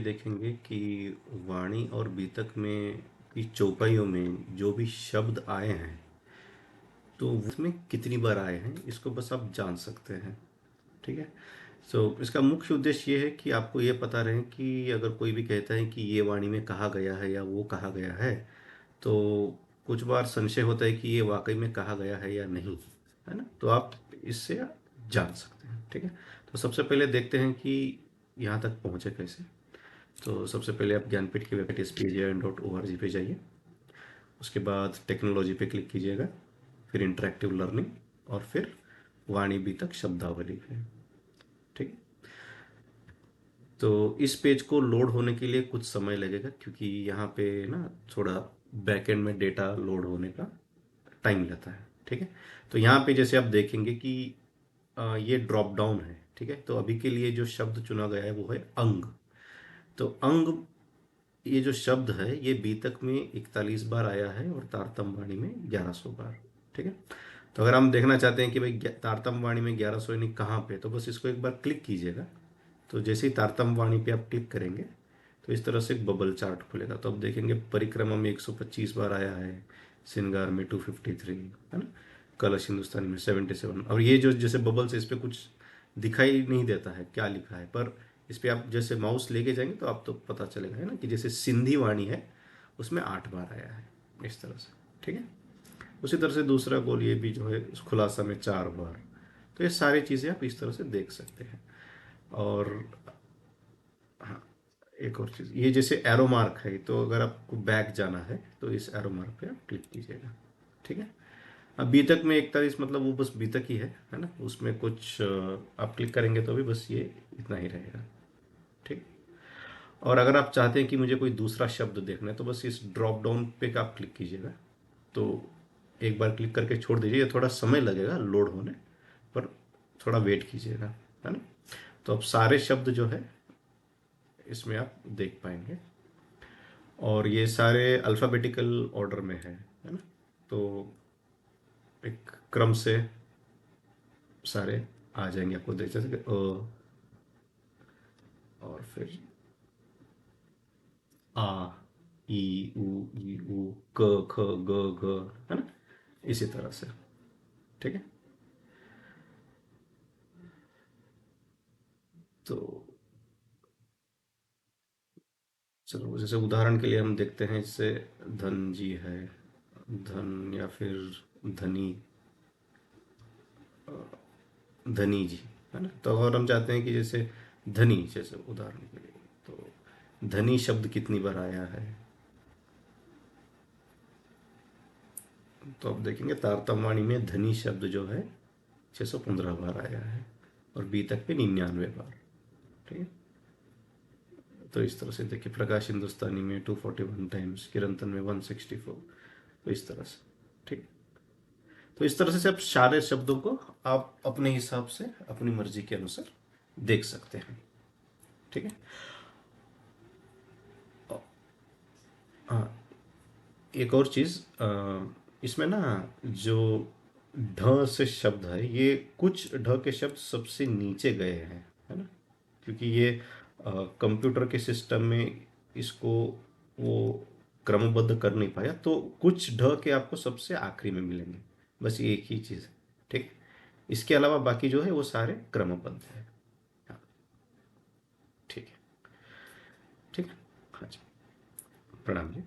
देखेंगे कि वाणी और बीतक में की चौपाइयों में जो भी शब्द आए हैं तो उसमें कितनी बार आए हैं इसको बस आप जान सकते हैं। ठीक है। इसका मुख्य उद्देश्य ये है कि आपको ये पता रहे कि अगर कोई भी कहता है कि ये वाणी में कहा गया है या वो कहा गया है तो कुछ बार संशय होता है कि ये वाकई में कहा गया है या नहीं, है ना। तो आप इससे जान सकते हैं। ठीक है। तो सबसे पहले देखते हैं कि यहाँ तक पहुँचे कैसे। तो सबसे पहले आप ज्ञानपीठ की वेबसाइट spjn.org पे जाइए। उसके बाद टेक्नोलॉजी पे क्लिक कीजिएगा, फिर इंटरेक्टिव लर्निंग और फिर वाणी बीतक शब्दावली पे। ठीक है। तो इस पेज को लोड होने के लिए कुछ समय लगेगा क्योंकि यहाँ पे ना थोड़ा बैकएंड में डेटा लोड होने का टाइम लेता है। ठीक है। तो यहाँ पे जैसे आप देखेंगे कि ये ड्रॉप डाउन है। ठीक है। तो अभी के लिए जो शब्द चुना गया है वो है अंग। तो अंग, ये जो शब्द है ये बीतक में 41 बार आया है और तारतम वाणी में 1100 बार। ठीक है। तो अगर हम देखना चाहते हैं कि भाई तारतम वाणी में 1100 यानी कहाँ पे, तो बस इसको एक बार क्लिक कीजिएगा। तो जैसे ही तारतम वाणी पे आप क्लिक करेंगे तो इस तरह से एक बबल चार्ट खुलेगा। तो अब देखेंगे परिक्रमा में 125 बार आया है, श्रृंगार में 253, है ना, कलश हिंदुस्तानी में 77। और ये जो जैसे बबल्स है इस पर कुछ दिखाई नहीं देता है क्या लिखा है, पर इस पर आप जैसे माउस लेके जाएंगे तो आप तो पता चलेगा, है ना, कि जैसे सिंधी वाणी है उसमें 8 बार आया है इस तरह से। ठीक है। उसी तरह से दूसरा गोल ये भी जो है उस खुलासा में 4 बार। तो ये सारी चीज़ें आप इस तरह से देख सकते हैं। और हाँ, एक और चीज़, ये जैसे एरो मार्क है, तो अगर आपको बैक जाना है तो इस एरो मार्क पे आप क्लिक कीजिएगा। ठीक है। अब बीतक में 41 मतलब वो बस बीतक ही है ना, उसमें कुछ आप क्लिक करेंगे तो भी बस ये इतना ही रहेगा। ठीक। और अगर आप चाहते हैं कि मुझे कोई दूसरा शब्द देखना है तो बस इस ड्रॉप डाउन पे आप क्लिक कीजिएगा। तो एक बार क्लिक करके छोड़ दीजिए, थोड़ा समय लगेगा लोड होने पर, थोड़ा वेट कीजिएगा, है ना। तो अब सारे शब्द जो है इसमें आप देख पाएंगे और ये सारे अल्फ़ाबेटिकल ऑर्डर में है ना। तो एक क्रम से सारे आ जाएंगे, आपको देख सकते और फिर आ, ई, ऊ, क, ख, ग, घ, है ना, इसी तरह से। ठीक है। तो चलो जैसे उदाहरण के लिए हम देखते हैं, इससे धन जी है, धन या फिर धनी, धनी जी, है ना। तो अगर हम चाहते हैं कि जैसे धनी, जैसे उदाहरण के लिए, तो धनी शब्द कितनी बार आया है, तो आप देखेंगे तारतमवाणी में धनी शब्द जो है 615 बार आया है और बी तक पे 99 बार। ठीक है। तो इस तरह से देखिए, प्रकाश हिंदुस्तानी में 241 टाइम्स, किरंतन में 164। तो इस तरह से। ठीक। तो इस तरह से आप सारे शब्दों को आप अपने हिसाब से अपनी मर्जी के अनुसार देख सकते हैं। ठीक है। हाँ, एक और चीज़, इसमें ना जो ढ से शब्द है, ये कुछ ढ के शब्द सबसे नीचे गए हैं, है ना, क्योंकि ये कंप्यूटर के सिस्टम में इसको वो क्रमबद्ध कर नहीं पाया, तो कुछ ढ के आपको सबसे आखिरी में मिलेंगे। बस ये एक ही चीज़ है। ठीक। इसके अलावा बाकी जो है वो सारे क्रमबद्ध है। हाँ। ठीक है। ठीक है। हाँ जी। प्रणाम जी।